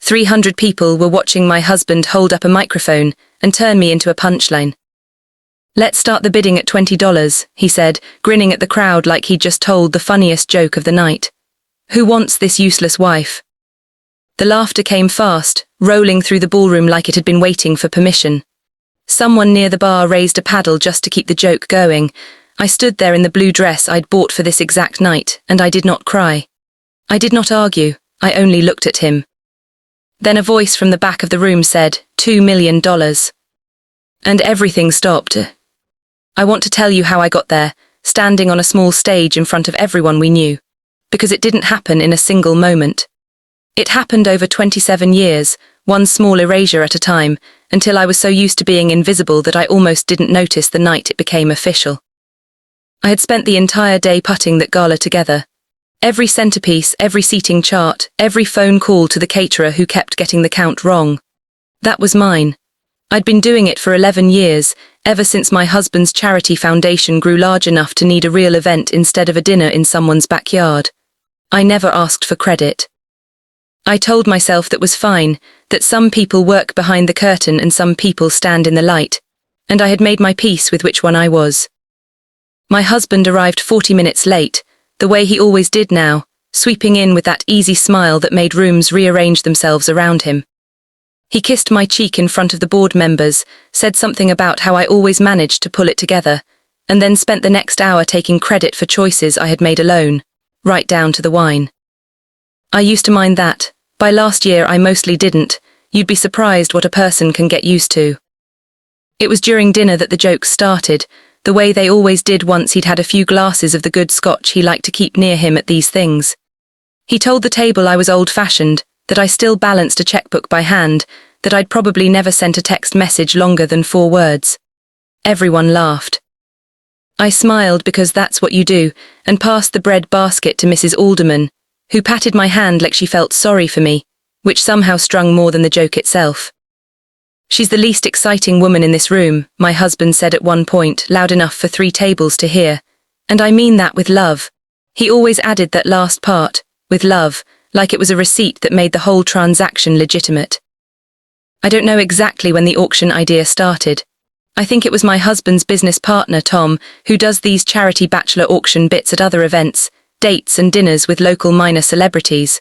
300 people were watching my husband hold up a microphone and turn me into a punchline. "Let's start the bidding at $20, he said, grinning at the crowd like he'd just told the funniest joke of the night. "Who wants this useless wife?" The laughter came fast, rolling through the ballroom like it had been waiting for permission. Someone near the bar raised a paddle just to keep the joke going. I stood there in the blue dress I'd bought for this exact night, and I did not cry. I did not argue, I only looked at him. Then a voice from the back of the room said, $2 million. And everything stopped. I want to tell you how I got there, standing on a small stage in front of everyone we knew. Because it didn't happen in a single moment. It happened over 27 years, one small erasure at a time, until I was so used to being invisible that I almost didn't notice the night it became official. I had spent the entire day putting that gala together. Every centerpiece, every seating chart, every phone call to the caterer who kept getting the count wrong. That was mine. I'd been doing it for 11 years, ever since my husband's charity foundation grew large enough to need a real event instead of a dinner in someone's backyard. I never asked for credit. I told myself that was fine, that some people work behind the curtain and some people stand in the light, and I had made my peace with which one I was. My husband arrived 40 minutes late, the way he always did now, sweeping in with that easy smile that made rooms rearrange themselves around him. He kissed my cheek in front of the board members, said something about how I always managed to pull it together, and then spent the next hour taking credit for choices I had made alone, right down to the wine. I used to mind that. By last year I mostly didn't. You'd be surprised what a person can get used to. It was during dinner that the jokes started, the way they always did once he'd had a few glasses of the good scotch he liked to keep near him at these things. He told the table I was old-fashioned, that I still balanced a checkbook by hand, that I'd probably never sent a text message longer than 4 words. Everyone laughed. I smiled because that's what you do, and passed the bread basket to Mrs. Alderman, who patted my hand like she felt sorry for me, which somehow strung more than the joke itself. "She's the least exciting woman in this room," my husband said at one point, loud enough for 3 tables to hear. "And I mean that with love." He always added that last part, with love, like it was a receipt that made the whole transaction legitimate. I don't know exactly when the auction idea started. I think it was my husband's business partner, Tom, who does these charity bachelor auction bits at other events, dates and dinners with local minor celebrities.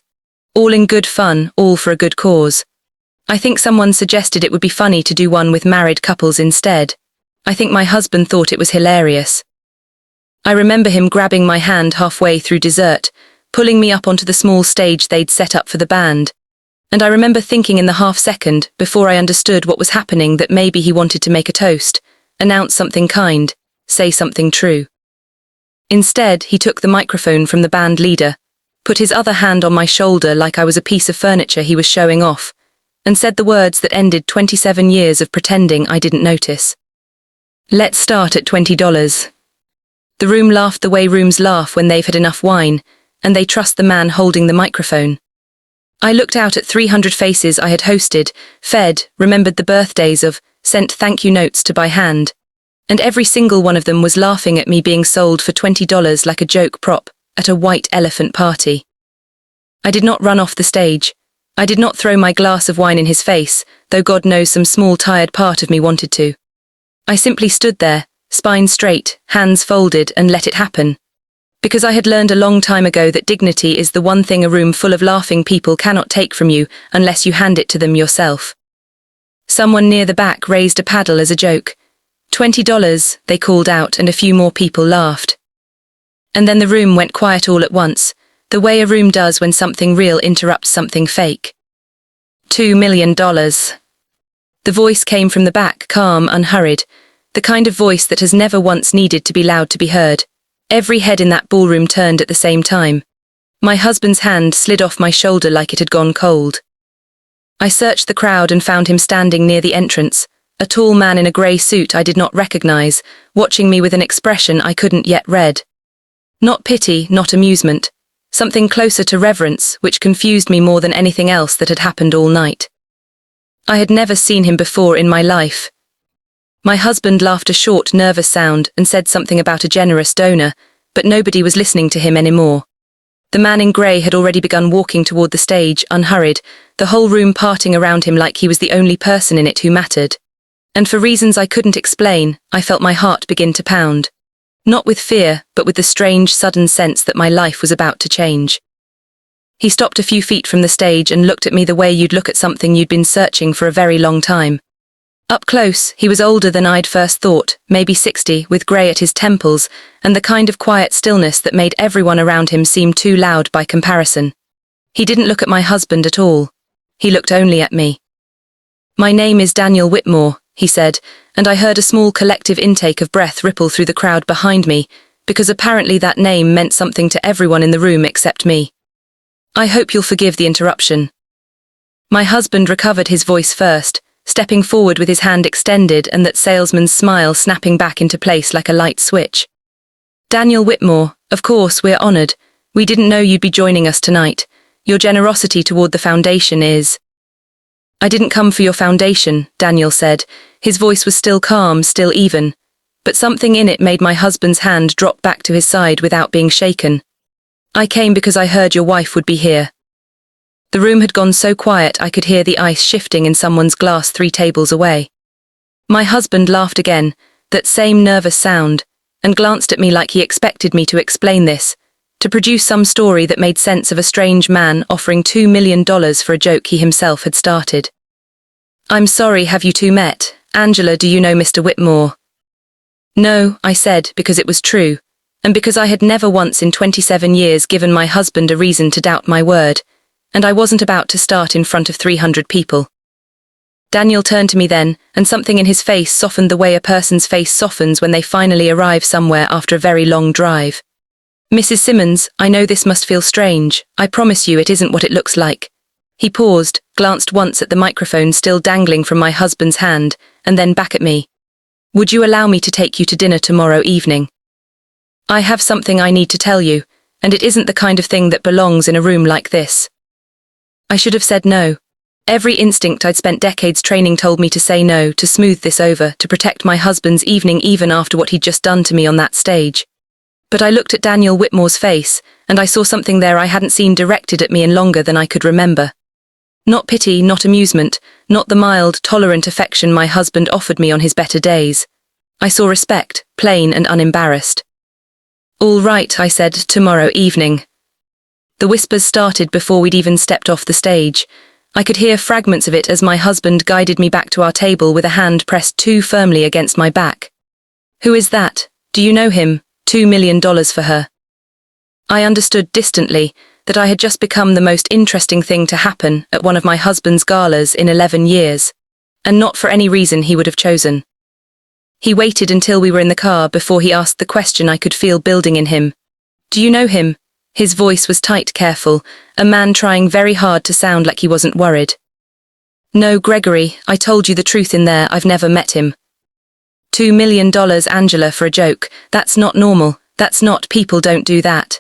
All in good fun, all for a good cause. I think someone suggested it would be funny to do one with married couples instead. I think my husband thought it was hilarious. I remember him grabbing my hand halfway through dessert, pulling me up onto the small stage they'd set up for the band. And I remember thinking in the half-second, before I understood what was happening, that maybe he wanted to make a toast, announce something kind, say something true. Instead, he took the microphone from the band leader, put his other hand on my shoulder like I was a piece of furniture he was showing off, and said the words that ended 27 years of pretending I didn't notice. "Let's start at $20. The room laughed the way rooms laugh when they've had enough wine, and they trust the man holding the microphone. I looked out at 300 faces I had hosted, fed, remembered the birthdays of, sent thank you notes to by hand. And every single one of them was laughing at me being sold for $20 like a joke prop at a white elephant party. I did not run off the stage. I did not throw my glass of wine in his face, though God knows some small tired part of me wanted to. I simply stood there, spine straight, hands folded, and let it happen. Because I had learned a long time ago that dignity is the one thing a room full of laughing people cannot take from you unless you hand it to them yourself. Someone near the back raised a paddle as a joke. $20, they called out, and a few more people laughed. And then the room went quiet all at once, the way a room does when something real interrupts something fake. $2 million. The voice came from the back, calm, unhurried, the kind of voice that has never once needed to be loud to be heard. Every head in that ballroom turned at the same time. My husband's hand slid off my shoulder like it had gone cold. I searched the crowd and found him standing near the entrance, a tall man in a grey suit I did not recognize, watching me with an expression I couldn't yet read. Not pity, not amusement. Something closer to reverence, which confused me more than anything else that had happened all night. I had never seen him before in my life. My husband laughed a short, nervous sound and said something about a generous donor, but nobody was listening to him anymore. The man in grey had already begun walking toward the stage, unhurried, the whole room parting around him like he was the only person in it who mattered. And for reasons I couldn't explain, I felt my heart begin to pound. Not with fear, but with the strange, sudden sense that my life was about to change. He stopped a few feet from the stage and looked at me the way you'd look at something you'd been searching for a very long time. Up close, he was older than I'd first thought, maybe 60, with grey at his temples, and the kind of quiet stillness that made everyone around him seem too loud by comparison. He didn't look at my husband at all. He looked only at me. "My name is Daniel Whitmore," he said, and I heard a small collective intake of breath ripple through the crowd behind me, because apparently that name meant something to everyone in the room except me. "I hope you'll forgive the interruption." My husband recovered his voice first, stepping forward with his hand extended and that salesman's smile snapping back into place like a light switch. "Daniel Whitmore, of course, we're honored. We didn't know you'd be joining us tonight. Your generosity toward the foundation is—" "I didn't come for your foundation," Daniel said. His voice was still calm, still even, but something in it made my husband's hand drop back to his side without being shaken. "I came because I heard your wife would be here." The room had gone so quiet I could hear the ice shifting in someone's glass 3 tables away. My husband laughed again, that same nervous sound, and glanced at me like he expected me to explain this, to produce some story that made sense of a strange man offering $2 million for a joke he himself had started. "I'm sorry, have you two met? Angela, do you know Mr. Whitmore?" "No," I said, because it was true, and because I had never once in 27 years given my husband a reason to doubt my word, and I wasn't about to start in front of 300 people. Daniel turned to me then, and something in his face softened the way a person's face softens when they finally arrive somewhere after a very long drive. "Mrs. Simmons, I know this must feel strange. I promise you it isn't what it looks like." He paused, glanced once at the microphone still dangling from my husband's hand, and then back at me. "Would you allow me to take you to dinner tomorrow evening? I have something I need to tell you, and it isn't the kind of thing that belongs in a room like this." I should have said no. Every instinct I'd spent decades training told me to say no, to smooth this over, to protect my husband's evening even after what he'd just done to me on that stage. But I looked at Daniel Whitmore's face, and I saw something there I hadn't seen directed at me in longer than I could remember. Not pity, not amusement, not the mild, tolerant affection my husband offered me on his better days. I saw respect, plain and unembarrassed. "All right," I said, "tomorrow evening." The whispers started before we'd even stepped off the stage. I could hear fragments of it as my husband guided me back to our table with a hand pressed too firmly against my back. "Who is that? Do you know him? $2 million for her." I understood distantly that I had just become the most interesting thing to happen at one of my husband's galas in 11 years, and not for any reason he would have chosen. He waited until we were in the car before he asked the question I could feel building in him. "Do you know him?" His voice was tight, careful, a man trying very hard to sound like he wasn't worried. "No, Gregory, I told you the truth in there, I've never met him." $2 million, Angela, for a joke. That's not normal, that's not, people don't do that.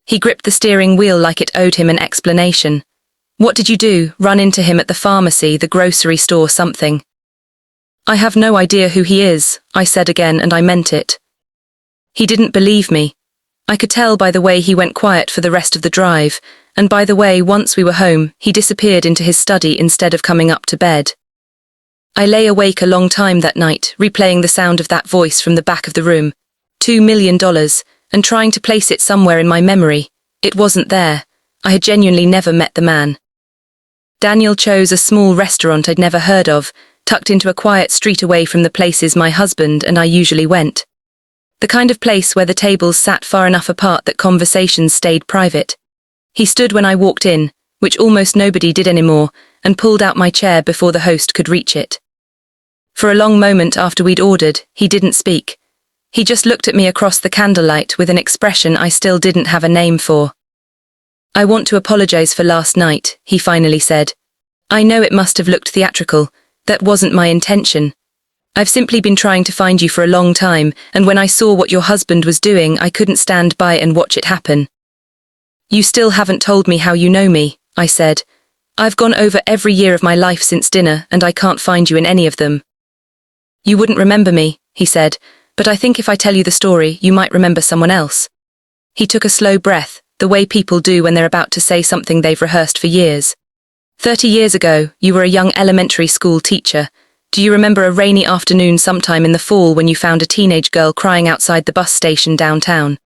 He gripped the steering wheel like it owed him an explanation. "What did you do, run into him at the pharmacy, the grocery store, something?" "I have no idea who he is," I said again, and I meant it. He didn't believe me. I could tell by the way he went quiet for the rest of the drive, and by the way, once we were home, he disappeared into his study instead of coming up to bed. I lay awake a long time that night, replaying the sound of that voice from the back of the room. $2 million, and trying to place it somewhere in my memory. It wasn't there. I had genuinely never met the man. Daniel chose a small restaurant I'd never heard of, tucked into a quiet street away from the places my husband and I usually went. The kind of place where the tables sat far enough apart that conversations stayed private. He stood when I walked in, which almost nobody did anymore, and pulled out my chair before the host could reach it. For a long moment after we'd ordered, he didn't speak. He just looked at me across the candlelight with an expression I still didn't have a name for. "I want to apologize for last night," he finally said. "I know it must have looked theatrical. That wasn't my intention. I've simply been trying to find you for a long time, and when I saw what your husband was doing, I couldn't stand by and watch it happen." "You still haven't told me how you know me," I said. "I've gone over every year of my life since dinner, and I can't find you in any of them." "You wouldn't remember me," he said, "but I think if I tell you the story, you might remember someone else." He took a slow breath, the way people do when they're about to say something they've rehearsed for years. 30 years ago, you were a young elementary school teacher. Do you remember a rainy afternoon sometime in the fall when you found a teenage girl crying outside the bus station downtown?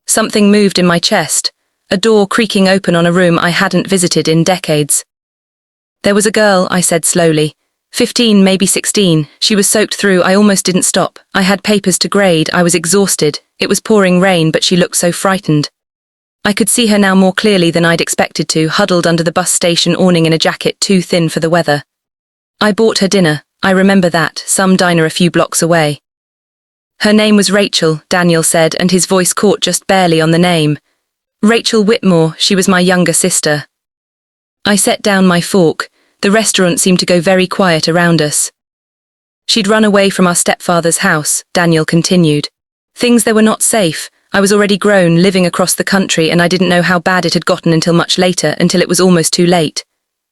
Something moved in my chest, a door creaking open on a room I hadn't visited in decades. There was a girl, I said slowly. 15, maybe 16, she was soaked through, I almost didn't stop. I had papers to grade, I was exhausted. It was pouring rain, but she looked so frightened. I could see her now more clearly than I'd expected to, huddled under the bus station awning in a jacket too thin for the weather. I bought her dinner, I remember that, some diner a few blocks away. Her name was Rachel, Daniel said, and his voice caught just barely on the name. Rachel Whitmore, she was my younger sister. I set down my fork. The restaurant seemed to go very quiet around us. She'd run away from our stepfather's house, Daniel continued. Things there were not safe. I was already grown, living across the country, and I didn't know how bad it had gotten until much later, until it was almost too late.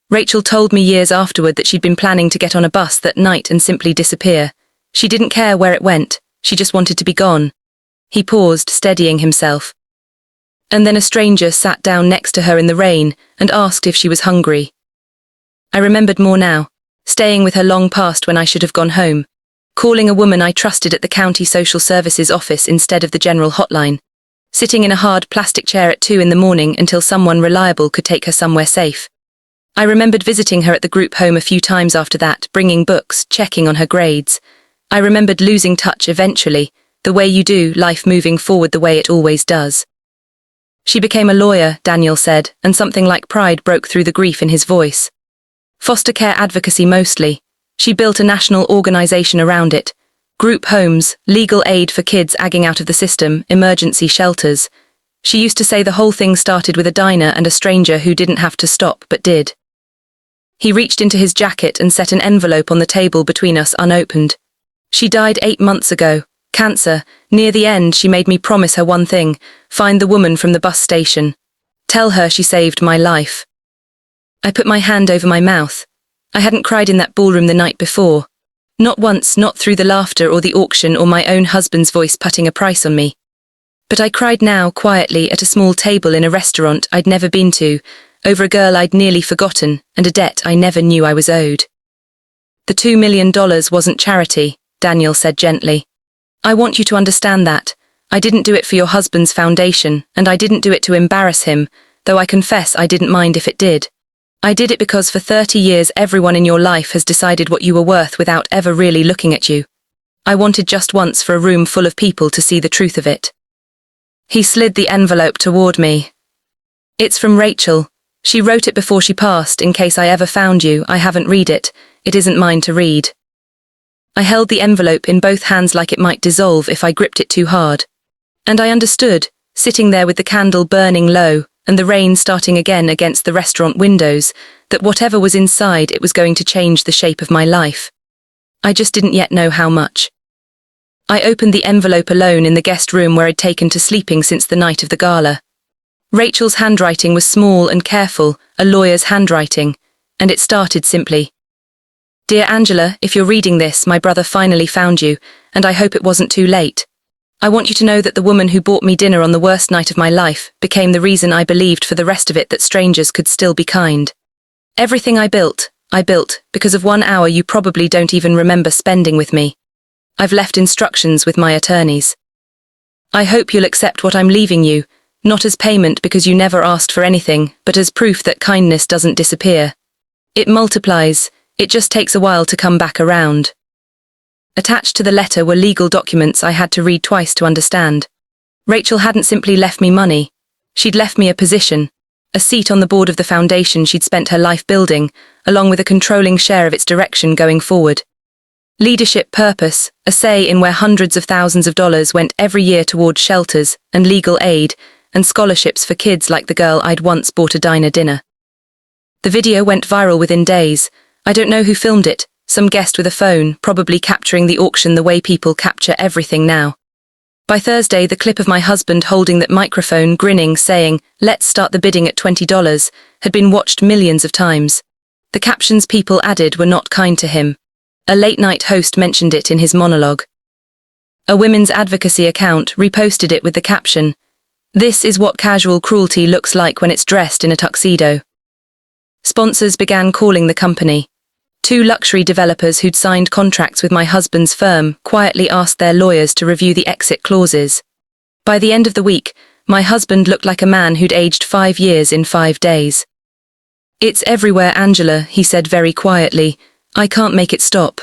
Rachel told me years afterward that she'd been planning to get on a bus that night and simply disappear. She didn't care where it went, she just wanted to be gone. He paused, steadying himself. And then a stranger sat down next to her in the rain and asked if she was hungry. I remembered more now, staying with her long past when I should have gone home, calling a woman I trusted at the county social services office instead of the general hotline, sitting in a hard plastic chair at 2 a.m. until someone reliable could take her somewhere safe. I remembered visiting her at the group home a few times after that, bringing books, checking on her grades. I remembered losing touch eventually, the way you do, life moving forward the way it always does. She became a lawyer, Daniel said, and something like pride broke through the grief in his voice. Foster care advocacy mostly. She built a national organization around it. Group homes, legal aid for kids agging out of the system, emergency shelters. She used to say the whole thing started with a diner and a stranger who didn't have to stop but did. He reached into his jacket and set an envelope on the table between us unopened. She died 8 months ago. Cancer. Near the end, she made me promise her one thing: find the woman from the bus station. Tell her she saved my life. I put my hand over my mouth. I hadn't cried in that ballroom the night before. Not once, not through the laughter or the auction or my own husband's voice putting a price on me. But I cried now, quietly, at a small table in a restaurant I'd never been to, over a girl I'd nearly forgotten, and a debt I never knew I was owed. The $2 million wasn't charity, Daniel said gently. I want you to understand that. I didn't do it for your husband's foundation, and I didn't do it to embarrass him, though I confess I didn't mind if it did. I did it because for 30 years everyone in your life has decided what you were worth without ever really looking at you. I wanted just once for a room full of people to see the truth of it. He slid the envelope toward me. It's from Rachel. She wrote it before she passed, in case I ever found you. I haven't read it. It isn't mine to read. I held the envelope in both hands like it might dissolve if I gripped it too hard. And I understood, sitting there with the candle burning low, and the rain starting again against the restaurant windows, that whatever was inside, it was going to change the shape of my life. I just didn't yet know how much. I opened the envelope alone in the guest room where I'd taken to sleeping since the night of the gala. Rachel's handwriting was small and careful, a lawyer's handwriting, and it started simply. Dear Angela, if you're reading this, my brother finally found you, and I hope it wasn't too late. I want you to know that the woman who bought me dinner on the worst night of my life became the reason I believed for the rest of it that strangers could still be kind. Everything I built because of 1 hour you probably don't even remember spending with me. I've left instructions with my attorneys. I hope you'll accept what I'm leaving you, not as payment because you never asked for anything, but as proof that kindness doesn't disappear. It multiplies, it just takes a while to come back around. Attached to the letter were legal documents I had to read twice to understand. Rachel hadn't simply left me money. She'd left me a position, a seat on the board of the foundation she'd spent her life building, along with a controlling share of its direction going forward. Leadership, purpose, a say in where hundreds of thousands of dollars went every year towards shelters and legal aid and scholarships for kids like the girl I'd once bought a diner dinner. The video went viral within days. I don't know who filmed it. Some guest with a phone, probably capturing the auction the way people capture everything now. By Thursday, the clip of my husband holding that microphone, grinning, saying, "Let's start the bidding at $20, had been watched millions of times. The captions people added were not kind to him. A late-night host mentioned it in his monologue. A women's advocacy account reposted it with the caption, This is what casual cruelty looks like when it's dressed in a tuxedo. Sponsors began calling the company. 2 luxury developers who'd signed contracts with my husband's firm quietly asked their lawyers to review the exit clauses. By the end of the week, my husband looked like a man who'd aged 5 years in 5 days. "It's everywhere, Angela," he said very quietly. "I can't make it stop."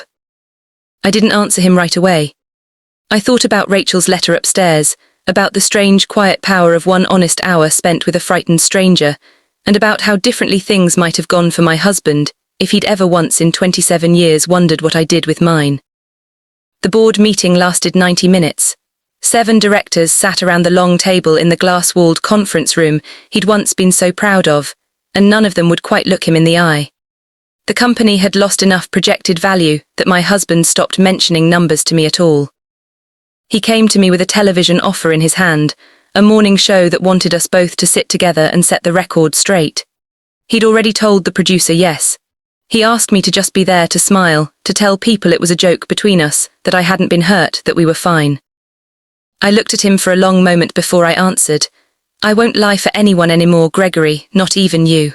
I didn't answer him right away. I thought about Rachel's letter upstairs, about the strange, quiet power of one honest hour spent with a frightened stranger, and about how differently things might have gone for my husband if he'd ever once in 27 years wondered what I did with mine. The board meeting lasted 90 minutes. 7 directors sat around the long table in the glass-walled conference room he'd once been so proud of, and none of them would quite look him in the eye. The company had lost enough projected value that my husband stopped mentioning numbers to me at all. He came to me with a television offer in his hand, a morning show that wanted us both to sit together and set the record straight. He'd already told the producer yes. He asked me to just be there to smile, to tell people it was a joke between us, that I hadn't been hurt, that we were fine. I looked at him for a long moment before I answered. "I won't lie for anyone anymore, Gregory, not even you."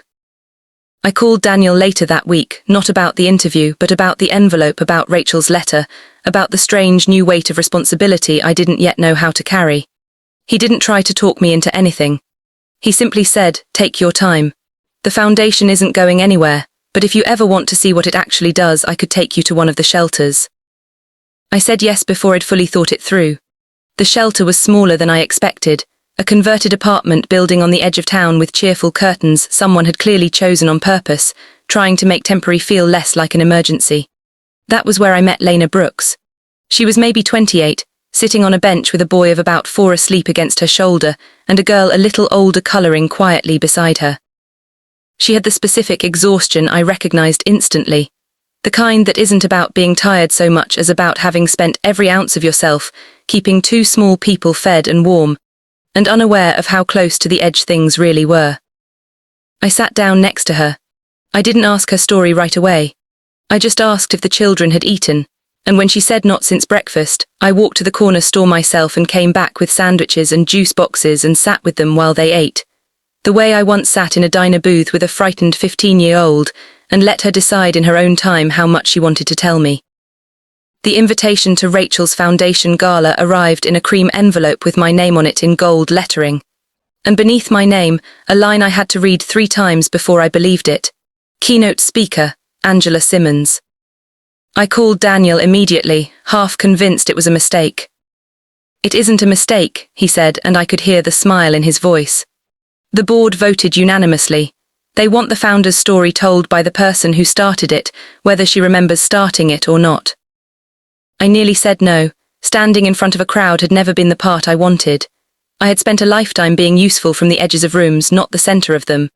I called Daniel later that week, not about the interview, but about the envelope, about Rachel's letter, about the strange new weight of responsibility I didn't yet know how to carry. He didn't try to talk me into anything. He simply said, "Take your time. The foundation isn't going anywhere, but if you ever want to see what it actually does, I could take you to one of the shelters." I said yes before I'd fully thought it through. The shelter was smaller than I expected, a converted apartment building on the edge of town with cheerful curtains someone had clearly chosen on purpose, trying to make temporary feel less like an emergency. That was where I met Lena Brooks. She was maybe 28, sitting on a bench with a boy of about 4 asleep against her shoulder, and a girl a little older colouring quietly beside her. She had the specific exhaustion I recognized instantly, the kind that isn't about being tired so much as about having spent every ounce of yourself keeping 2 small people fed and warm, and unaware of how close to the edge things really were. I sat down next to her. I didn't ask her story right away. I just asked if the children had eaten, and when she said not since breakfast, I walked to the corner store myself and came back with sandwiches and juice boxes and sat with them while they ate. The way I once sat in a diner booth with a frightened 15-year-old and let her decide in her own time how much she wanted to tell me. The invitation to Rachel's Foundation Gala arrived in a cream envelope with my name on it in gold lettering. And beneath my name, a line I had to read 3 times before I believed it. Keynote speaker, Angela Simmons. I called Daniel immediately, half convinced it was a mistake. "It isn't a mistake," he said, and I could hear the smile in his voice. The board voted unanimously. They want the founder's story told by the person who started it, whether she remembers starting it or not. I nearly said no. Standing in front of a crowd had never been the part I wanted. I had spent a lifetime being useful from the edges of rooms, not the center of them.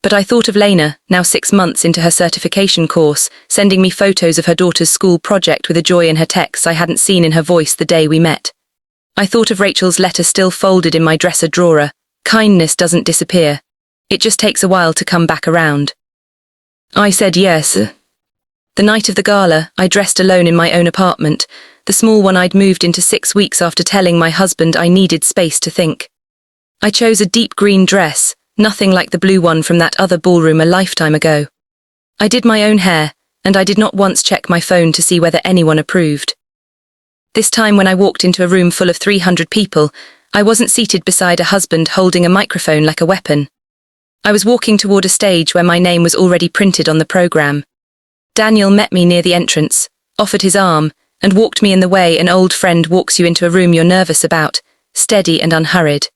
But I thought of Lena, now 6 months into her certification course, sending me photos of her daughter's school project with a joy in her texts I hadn't seen in her voice the day we met. I thought of Rachel's letter still folded in my dresser drawer. Kindness doesn't disappear. It just takes a while to come back around. I said yes. The night of the gala, I dressed alone in my own apartment, the small one I'd moved into 6 weeks after telling my husband I needed space to think. I chose a deep green dress, nothing like the blue one from that other ballroom a lifetime ago. I did my own hair, and I did not once check my phone to see whether anyone approved. This time when I walked into a room full of 300 people, I wasn't seated beside a husband holding a microphone like a weapon. I was walking toward a stage where my name was already printed on the program. Daniel met me near the entrance, offered his arm, and walked me in the way an old friend walks you into a room you're nervous about, steady and unhurried.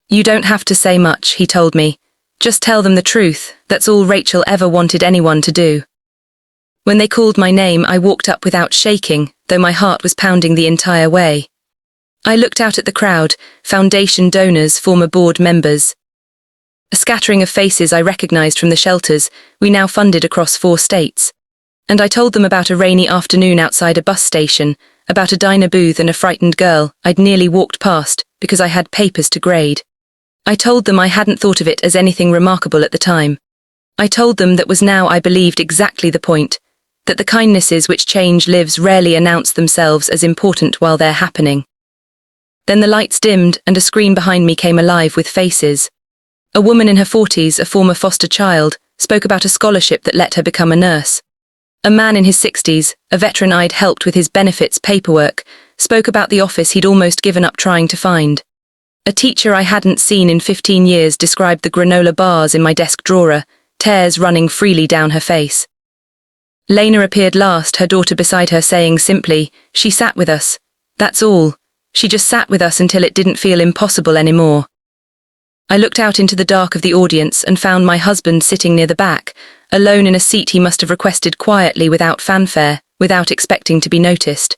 "You don't have to say much," he told me. "Just tell them the truth. That's all Rachel ever wanted anyone to do." When they called my name, I walked up without shaking, though my heart was pounding the entire way. I looked out at the crowd, foundation donors, former board members. A scattering of faces I recognized from the shelters we now funded across 4 states. And I told them about a rainy afternoon outside a bus station, about a diner booth and a frightened girl I'd nearly walked past because I had papers to grade. I told them I hadn't thought of it as anything remarkable at the time. I told them that was now I believed exactly the point, that the kindnesses which change lives rarely announce themselves as important while they're happening. Then the lights dimmed and a screen behind me came alive with faces. A woman in her 40s, a former foster child, spoke about a scholarship that let her become a nurse. A man in his 60s, a veteran I'd helped with his benefits paperwork, spoke about the office he'd almost given up trying to find. A teacher I hadn't seen in 15 years described the granola bars in my desk drawer, tears running freely down her face. Lena appeared last, her daughter beside her, saying simply, "She sat with us. That's all. She just sat with us until it didn't feel impossible anymore." I looked out into the dark of the audience and found my husband sitting near the back, alone in a seat he must have requested quietly without fanfare, without expecting to be noticed.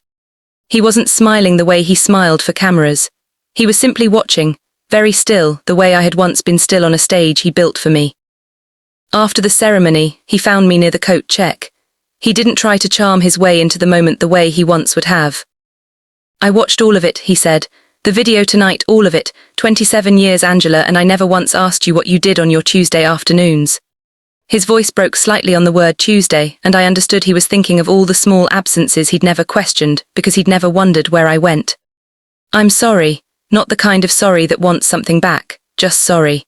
He wasn't smiling the way he smiled for cameras. He was simply watching, very still, the way I had once been still on a stage he built for me. After the ceremony, he found me near the coat check. He didn't try to charm his way into the moment the way he once would have. "I watched all of it," he said. "The video tonight, all of it. 27 years, Angela, and I never once asked you what you did on your Tuesday afternoons." His voice broke slightly on the word Tuesday, and I understood he was thinking of all the small absences he'd never questioned because he'd never wondered where I went. "I'm sorry, not the kind of sorry that wants something back, just sorry."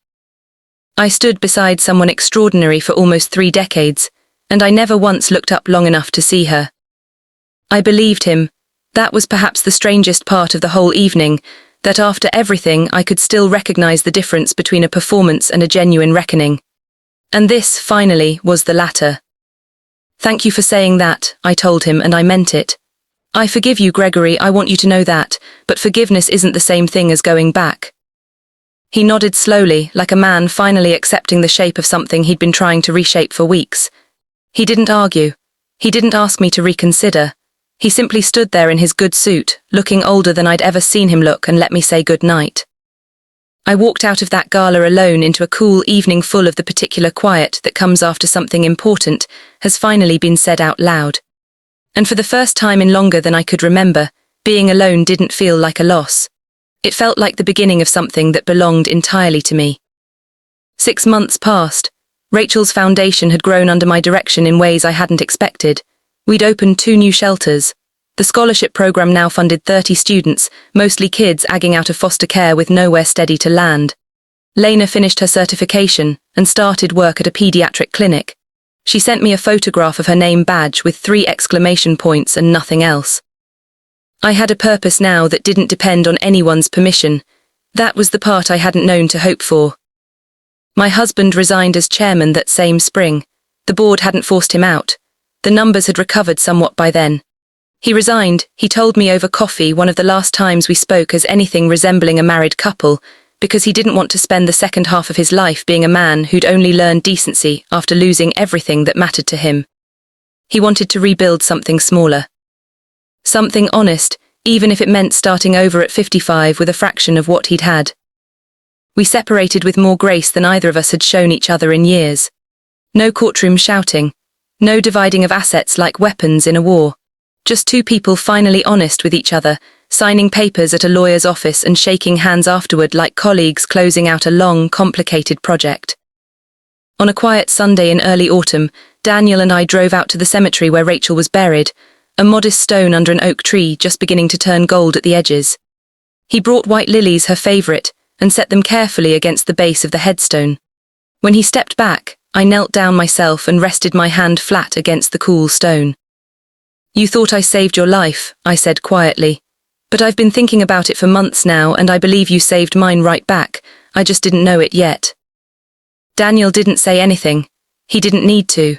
I stood beside someone extraordinary for almost 3 decades, and I never once looked up long enough to see her. I believed him. That was perhaps the strangest part of the whole evening, that after everything I could still recognize the difference between a performance and a genuine reckoning. And this, finally, was the latter. "Thank you for saying that," I told him, and I meant it. "I forgive you, Gregory, I want you to know that, but forgiveness isn't the same thing as going back." He nodded slowly, like a man finally accepting the shape of something he'd been trying to reshape for weeks. He didn't argue. He didn't ask me to reconsider. He simply stood there in his good suit, looking older than I'd ever seen him look, and let me say good night. I walked out of that gala alone into a cool evening full of the particular quiet that comes after something important has finally been said out loud. And for the first time in longer than I could remember, being alone didn't feel like a loss. It felt like the beginning of something that belonged entirely to me. 6 months passed. Rachel's foundation had grown under my direction in ways I hadn't expected. We'd opened 2 new shelters. The scholarship program now funded 30 students, mostly kids agging out of foster care with nowhere steady to land. Lena finished her certification and started work at a pediatric clinic. She sent me a photograph of her name badge with 3 exclamation points and nothing else. I had a purpose now that didn't depend on anyone's permission. That was the part I hadn't known to hope for. My husband resigned as chairman that same spring. The board hadn't forced him out. The numbers had recovered somewhat by then. He resigned, he told me over coffee, one of the last times we spoke as anything resembling a married couple, because he didn't want to spend the second half of his life being a man who'd only learned decency after losing everything that mattered to him. He wanted to rebuild something smaller. Something honest, even if it meant starting over at 55 with a fraction of what he'd had. We separated with more grace than either of us had shown each other in years. No courtroom shouting. No dividing of assets like weapons in a war. Just 2 people finally honest with each other, signing papers at a lawyer's office and shaking hands afterward like colleagues closing out a long, complicated project. On a quiet Sunday in early autumn, Daniel and I drove out to the cemetery where Rachel was buried, a modest stone under an oak tree just beginning to turn gold at the edges. He brought white lilies, her favorite, and set them carefully against the base of the headstone. When he stepped back, I knelt down myself and rested my hand flat against the cool stone. "You thought I saved your life," I said quietly. "But I've been thinking about it for months now, and I believe you saved mine right back. I just didn't know it yet." Daniel didn't say anything. He didn't need to.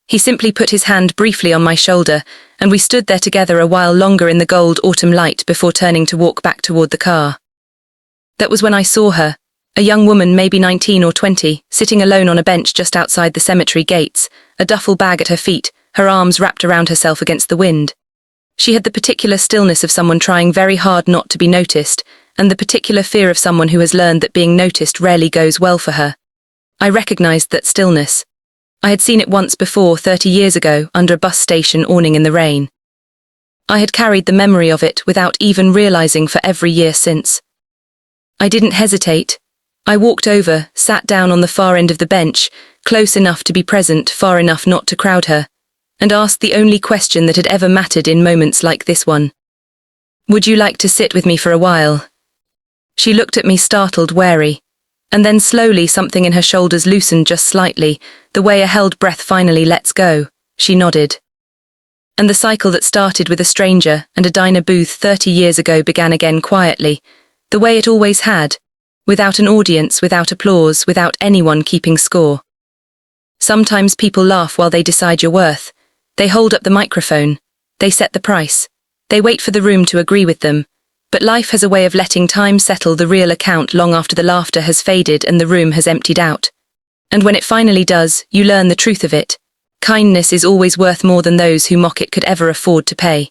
He simply put his hand briefly on my shoulder, and we stood there together a while longer in the gold autumn light before turning to walk back toward the car. That was when I saw her. A young woman, maybe 19 or 20, sitting alone on a bench just outside the cemetery gates, a duffel bag at her feet, her arms wrapped around herself against the wind. She had the particular stillness of someone trying very hard not to be noticed, and the particular fear of someone who has learned that being noticed rarely goes well for her. I recognized that stillness. I had seen it once before, 30 years ago, under a bus station awning in the rain. I had carried the memory of it without even realizing for every year since. I didn't hesitate. I walked over, sat down on the far end of the bench, close enough to be present, far enough not to crowd her, and asked the only question that had ever mattered in moments like this one. "Would you like to sit with me for a while?" She looked at me startled, wary. And then slowly something in her shoulders loosened just slightly, the way a held breath finally lets go. She nodded. And the cycle that started with a stranger and a diner booth 30 years ago began again quietly, the way it always had, without an audience, without applause, without anyone keeping score. Sometimes people laugh while they decide your worth. They hold up the microphone. They set the price. They wait for the room to agree with them. But life has a way of letting time settle the real account long after the laughter has faded and the room has emptied out. And when it finally does, you learn the truth of it. Kindness is always worth more than those who mock it could ever afford to pay.